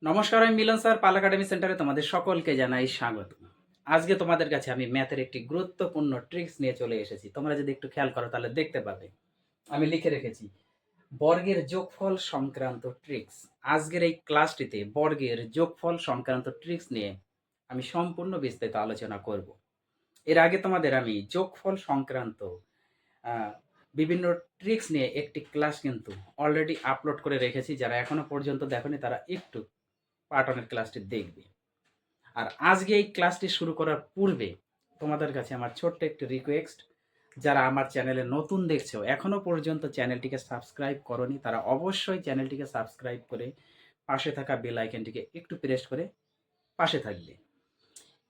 নমস্কার, আমি মিলন স্যার, পাল একাডেমি সেন্টারে তোমাদের সকলকে জানাই স্বাগত। আজকে তোমাদের কাছে আমি ম্যাথের একটি গুরুত্বপূর্ণ ট্রিক্স নিয়ে চলে এসেছি। তোমরা যদি একটু খেয়াল করো তাহলে দেখতে পাবে আমি লিখে রেখেছি বর্গের যোগফল সংক্রান্ত ট্রিক্স। আজকের এই ক্লাসটিতে বর্গের যোগফল সংক্রান্ত ট্রিক্স নিয়ে আমি সম্পূর্ণ বিস্তারিত আলোচনা করব। এর আগে তোমাদের আমি যোগফল সংক্রান্ত আহ, বিভিন্ন ট্রিক্স নিয়ে একটি ক্লাস কিন্তু অলরেডি আপলোড করে রেখেছি। যারা এখনো পর্যন্ত দেখোনি তারা একটু পার্ট ওয়ানের ক্লাসটি দেখবে। আর আজকে এই ক্লাসটি শুরু করার পূর্বে তোমাদের কাছে আমার ছোট্ট একটি রিকোয়েস্ট, যারা আমার চ্যানেলে নতুন দেখছো এখনও পর্যন্ত চ্যানেলটিকে সাবস্ক্রাইব করনি, তারা অবশ্যই চ্যানেলটিকে সাবস্ক্রাইব করে পাশে থাকা বেল আইকনটিকে একটু প্রেস করে পাশে থাকবে।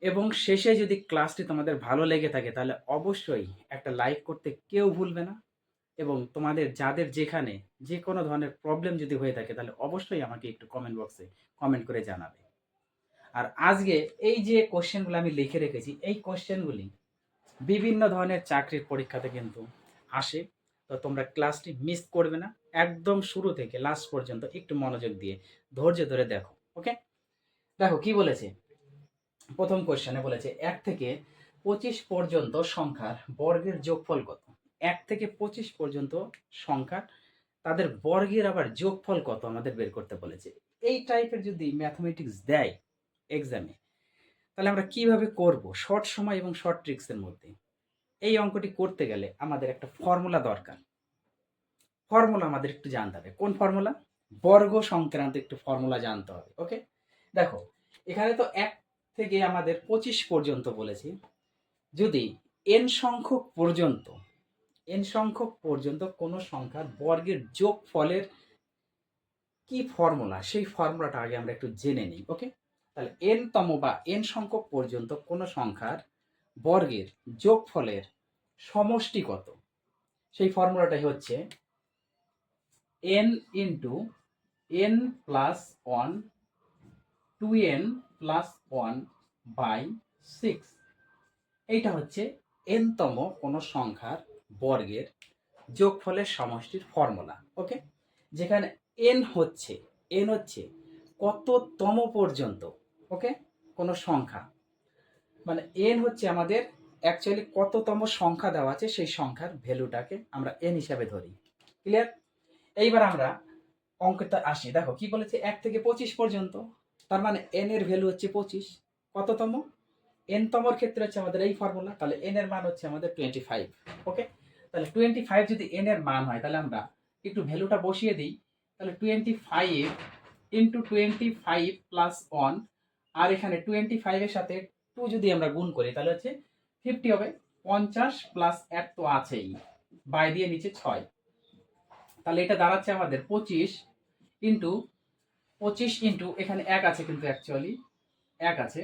এবং শেষে যদি ক্লাসটি তোমাদের ভালো লেগে থাকে তাহলে অবশ্যই একটা লাইক করতে কেউ ভুলবে না। এবং তোমাদের যাদের যেখানে যে কোনো ধরনের প্রবলেম যদি হয়ে থাকে তাহলে অবশ্যই আমাকে একটু কমেন্ট বক্সে কমেন্ট করে জানাবে। আর আজকে এই যে কোশ্চেনগুলো আমি লিখে রেখেছি, এই কোশ্চেনগুলি বিভিন্ন ধরনের চাকরির পরীক্ষাতে কিন্তু আসে। তো তোমরা ক্লাসটি মিস করবে না, একদম শুরু থেকে লাস্ট পর্যন্ত একটু মনোযোগ দিয়ে ধৈর্য ধরে দেখো। ওকে, দেখো কি বলেছে। প্রথম কোশ্চেনে বলেছে 1 থেকে 25 পর্যন্ত সংখ্যার বর্গের যোগফল কত। 1 থেকে 25 পর্যন্ত সংখ্যার তাদের বর্গের আবার যোগফল কত আমাদের বের করতে বলেছে। এই টাইপের যদি ম্যাথমেটিক্স দেয় এক্সামে তাহলে আমরা কিভাবে করব শর্ট সময় এবং শর্ট ট্রিক্সের মধ্যে। এই অঙ্কটি করতে গেলে আমাদের একটা ফর্মুলা দরকার। ফর্মুলা আমাদের একটু জানতে হবে। কোন ফর্মুলা? বর্গ সংক্রান্ত একটু ফর্মুলা জানতে হবে। ওকে, দেখো এখানে তো 1 থেকে আমাদের 25 পর্যন্ত বলেছি। যদি এন সংখ্যক পর্যন্ত কোনো সংখ্যার বর্গের যোগফলের কি ফর্মুলা, সেই ফর্মুলাটা আগে আমরা একটু জেনে নিই। ওকে, তাহলে এন তম বা এন সংখ্যক পর্যন্ত কোনো সংখ্যার বর্গের যোগফলের সমষ্টি কত, সেই ফর্মুলাটাই হচ্ছে N into N plus one two N plus one by six. এইটা হচ্ছে এন তম কোনো সংখ্যার বর্গের যোগফলের সমষ্টির ফর্মুলা। ওকে, যেখানে এন হচ্ছে কততম পর্যন্ত। ওকে, কোনো সংখ্যা মানে এন হচ্ছে আমাদের অ্যাকচুয়ালি কততম সংখ্যা দেওয়া আছে সেই সংখ্যার ভ্যালুটাকে আমরা এন হিসাবে ধরি। ক্লিয়ার? এইবার আমরা অঙ্কটা আসি। দেখো কি বলেছে 1 থেকে 25 পর্যন্ত, তার মানে এন এর ভ্যালু হচ্ছে 25। কততম? এন তমর ক্ষেত্রে হচ্ছে আমাদের এই ফর্মুলা, তাহলে এন এর মান হচ্ছে আমাদের 25। ওকে, তাহলে 25 যদি এন এর মান হয় তাহলে আমরা একটু ভ্যালুটা বসিয়ে দিই। তাহলে 25 ইন্টু 25 প্লাস 1, আর এখানে 25 এর সাথে 2 যদি আমরা গুণ করি তাহলে হচ্ছে 50 হবে। 50 প্লাস 1 তো আছেই, বাই দিয়ে নিচে 6, তাহলে এটা দাঁড়াচ্ছে আমাদের 25 ইন্টু এখানে 1 আছে কিন্তু অ্যাকচুয়ালি 1 আছে,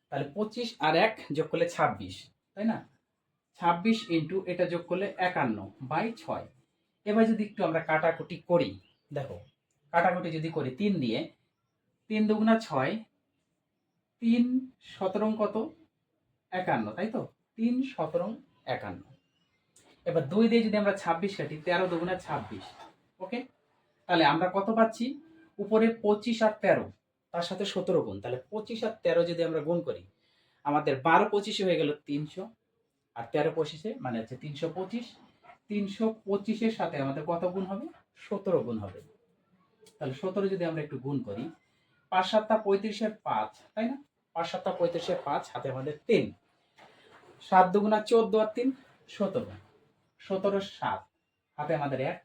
তাহলে 25 আর 1 যোগ করলে 26, তাই না? 26 ইন্টু এটা যোগ করলে 51/6। এবার যদি একটু আমরা কাটাকুটি করি, দেখো কাটাকুটি যদি করি 3 দিয়ে, 3 দুগুণা 6, 3 17 কত 51, তাই তো? 3 17 51। এবার 2 দিয়ে যদি আমরা 26 কাটি, 13 দুগুণা 26। ওকে, তাহলে আমরা কত পাচ্ছি? উপরে 25 আর 13, তার সাথে 17 গুণ, তাহলে 25 আর 13 যদি আমরা গুণ করি আমাদের 12 25 হয়ে গেল 300, আর 13 25 মানে হচ্ছে 325। 325-এর সাথে আমাদের কত গুণ হবে? 17 গুণ হবে। তাহলে 17 যদি আমরা একটু গুণ করি, 5 7 35-এর 5, তাই না? 5 7 35-এর 5, হাতে আমাদের 3, 7 দুগুণা 14 আর 3 17, 17 7, হাতে আমাদের 1,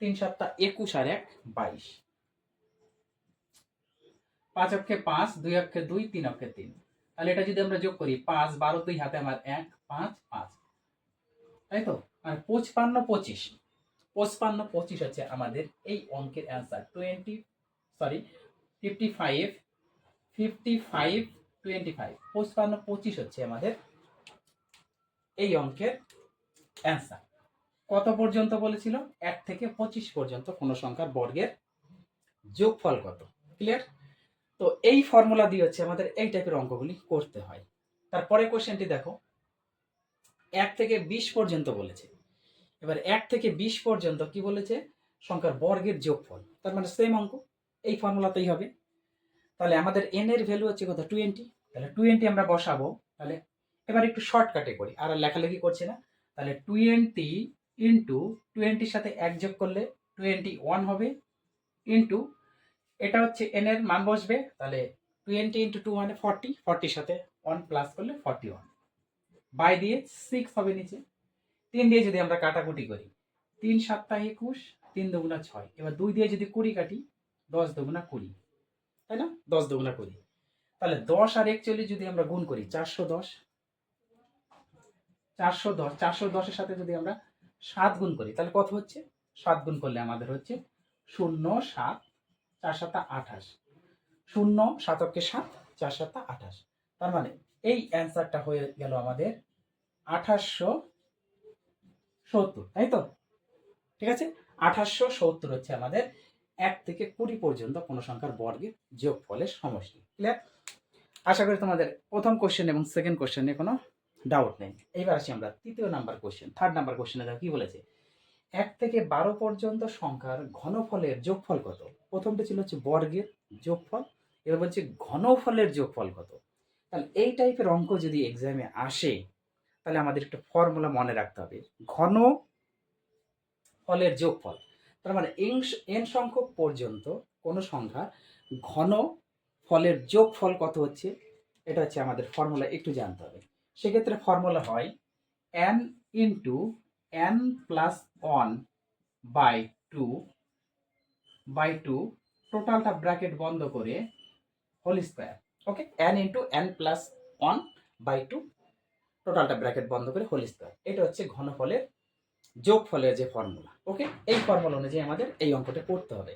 3 7 21 আর 1 22, 5 অক্ষে 5, 2 অক্ষে 2, 3 অক্ষে 3। তাহলে এটা যদি আমরা যোগ করি 5 12 2, হাতে আমার 1 5 5, তাই তো? মানে 55 25 হচ্ছে আমাদের এই অঙ্কের অ্যান্সার। 55 55 25, 55 25 হচ্ছে আমাদের এই অঙ্কের অ্যান্সার। কত পর্যন্ত বলেছিল? 1 থেকে 25 পর্যন্ত কোন সংখ্যার বর্গের যোগফল কত। ক্লিয়ার? তো এই ফর্মুলা দিয়ে হচ্ছে আমাদের এই টাইপের অঙ্কগুলি করতে হয়। তারপরে কোশ্চেনটি দেখো, 1 থেকে 20 পর্যন্ত বলেছে। এবার 1 থেকে 20 পর্যন্ত কি বলেছে? সংখ্যার বর্গের যোগফল, তার মানে সেম অঙ্ক, এই ফর্মুলাতেই হবে। তাহলে আমাদের এন এর ভ্যালু হচ্ছে কত 20। তাহলে 20 আমরা বসাবো। তাহলে এবার একটু শর্টকাটে করি, আর লেখালেখি করছি না। তাহলে 20 ইন্টু 20 সাথে 1 যোগ করলে 21 হবে, ইন্টু এটা হচ্ছে এন এর মান বসবে। তাহলে 20 ইন্টু 2 মানে 40, 40 সাথে 1 প্লাস করলে 41, বাই দিয়ে 6 হবে নিচে। 3 দিয়ে যদি আমরা কাটাকুটি করি, 3 7 21, 3 দুগুণা 6, এবার 2 দিয়ে যদি 20 কাটি, 10 দুগুণা 20, তাই না? 10 দুগুণা 20। তাহলে 10 আর 41 যদি আমরা গুণ করি, 410, 410, 410 এর সাথে যদি আমরা 7 গুণ করি, তাহলে কত হচ্ছে? 7 গুণ করলে আমাদের হচ্ছে 0 7, 4 7 28, 0 7 7, 4 7 28। তার মানে এই অ্যান্সারটা হয়ে গেল আমাদের 2870, তাই তো? ঠিক আছে, 2870 হচ্ছে আমাদের 1 থেকে 20 পর্যন্ত কোনো সংখ্যার বর্গের যোগফলের সমষ্টি। ক্লিয়ার? আশা করি তোমাদের প্রথম কোশ্চেন এবং সেকেন্ড কোশ্চেনে কোনো ডাউট নেই। এইবার আসি আমরা তৃতীয় নাম্বার কোশ্চেন, থার্ড নাম্বার কোশ্চেনে দেখো কি বলেছে। 1 থেকে 12 পর্যন্ত সংখ্যার ঘনফলের যোগফল কত? প্রথমটা ছিল হচ্ছে বর্গের যোগফল, এবার বলছে ঘনফলের যোগফল কত। তাহলে এই টাইপের অঙ্ক যদি এক্সামে আসে, তাহলে আমাদের একটা ফর্মুলা মনে রাখতে হবে, ঘন ফলের যোগফল। তার মানে এন সংখ্যক পর্যন্ত কোনো সংখ্যার ঘন ফলের যোগফল কত হচ্ছে, এটা হচ্ছে আমাদের ফর্মুলা একটু জানতে হবে। সেক্ষেত্রে ফর্মুলা হয় n into n plus 1 by 2 টোটালটা ব্র্যাকেট বন্ধ করে whole square. Okay, n into n plus 1 by 2 টোটালটা ব্র্যাকেট বন্ধ করে হোল স্কোয়ার। এটা হচ্ছে ঘনফলের যোগফলের যে ফর্মুলা। ওকে, এই ফর্মুলা অনুযায়ী আমাদের এই অঙ্কটা করতে হবে।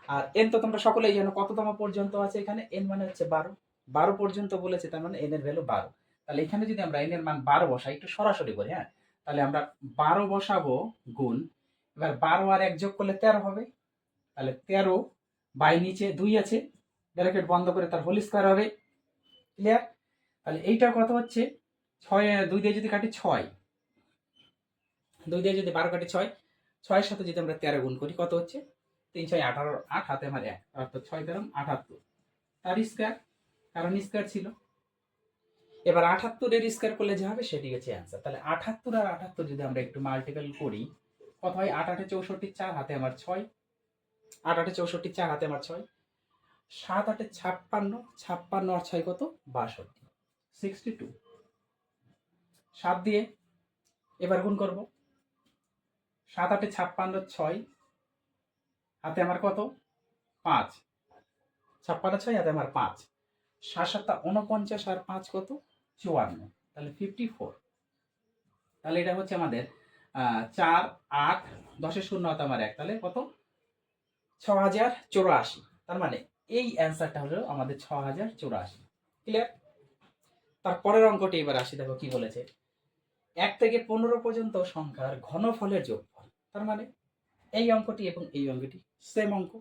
আর এন তো তোমরা সকলেই জানো কততম পর্যন্ত আছে, এখানে এন মানে হচ্ছে 12, 12 পর্যন্ত বলেছে, তার মানে এন এর ভ্যালু 12। তাহলে এখানে যদি আমরা এন এর মান 12 বসাই, একটু সরাসরি করি, হ্যাঁ, তাহলে আমরা 12 বসাবো গুণ, এবার 12 আর 1 যোগ করলে 13 হবে। তাহলে 13 বাই নিচে 2 আছে, ব্র্যাকেট বন্ধ করে তার হোল স্কোয়ার হবে। ক্লিয়ার? তাহলে এইটা কত হচ্ছে 6, 2 দিয়ে যদি কাটি 6, 2 দিয়ে যদি 12 কাটি 6, 6 এর সাথে যদি আমরা 13 গুণ করি, কত হচ্ছে 3 6 18, 8 হাতে আমার 1, অর্থাৎ 6 13 78, তার স্কোয়ার, কারণ স্কোয়ার ছিল। এবার 78 এর স্কোয়ার করলে যে হবে সেটি হচ্ছে অ্যান্সার। তাহলে 78 আর 78 যদি আমরা একটু মাল্টিপল করি, কত হয়? 8 8 64, 4 হাতে আমার 6, 8 8 64, 4 হাতে আমার 6, 7 8 56, 56 আর 6 কত? 62, 62। 7 দিয়ে এবার গুণ করব, 7 8 56, 6 হাতে আমার কত? 5, 56 6 হাতে আমার 5, 7 7 49 আর 5 কত? 54, তাহলে 54। তাহলে এটা হচ্ছে আমাদের 4 8 10 শূন্য হাতে আমার 1, তাহলে কত? 6084। তার মানে এই অ্যান্সারটা হলো আমাদের 6084। ক্লিয়ার? তারপরের অঙ্কটি এবার আসি, দেখো কি বলেছে। 1 থেকে 15 পর্যন্ত সংখ্যার ঘনফলের যোগফল। তার মানে এই অঙ্কটি এবং এই অঙ্কটি সেম অঙ্ক,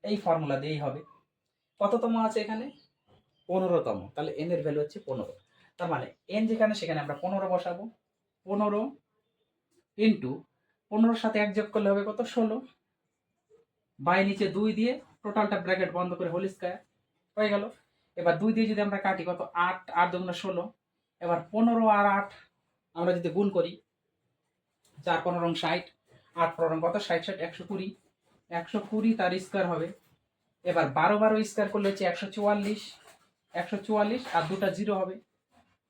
এই ফর্মুলা দিয়েই হবে। কততম আছে এখানে? 15তম। তাহলে এন এর ভ্যালু হচ্ছে 15। তার মানে এন যেখানে সেখানে আমরা 15 বসাবো। 15 ইন্টু 15 সাথে 1 যোগ করলে হবে কত? 16, বাই নিচে 2 দিয়ে টোটালটা ব্র্যাকেট বন্ধ করে হোল স্কয়ার হয়ে গেল। এবার 2 দিয়ে যদি আমরা কাটি, কত? 8, 8 দুগুণে 16। এবার 15 আর 8 আমরা যদি গুণ করি, 4 15 60, 8 15 কত? 60 60 120, 120 তার স্কয়ার হবে। এবার 12 12 স্কয়ার করলে হচ্ছে 144, 144 আর দুটা 0 হবে।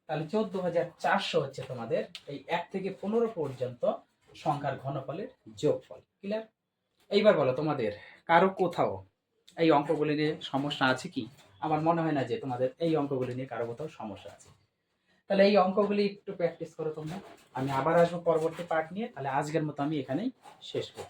তাহলে 14400 হচ্ছে তোমাদের এই 1 থেকে 15 পর্যন্ত সংখ্যার ঘনফলের যোগফল। ক্লিয়ার? এইবার বলো, তোমাদের কারো কোথাও এই অঙ্কগুলি নিয়ে সমস্যা আছে কি? আমার মনে হয় না যে তোমাদের এই অঙ্কগুলি নিয়ে কারো কোথাও সমস্যা আছে। তাহলে এই অঙ্কগুলি একটু প্র্যাকটিস করো তোমরা। আমি আবার আসবো পরবর্তী পার্ট নিয়ে। তাহলে আজকের মতো আমি এখানেই শেষ করছি।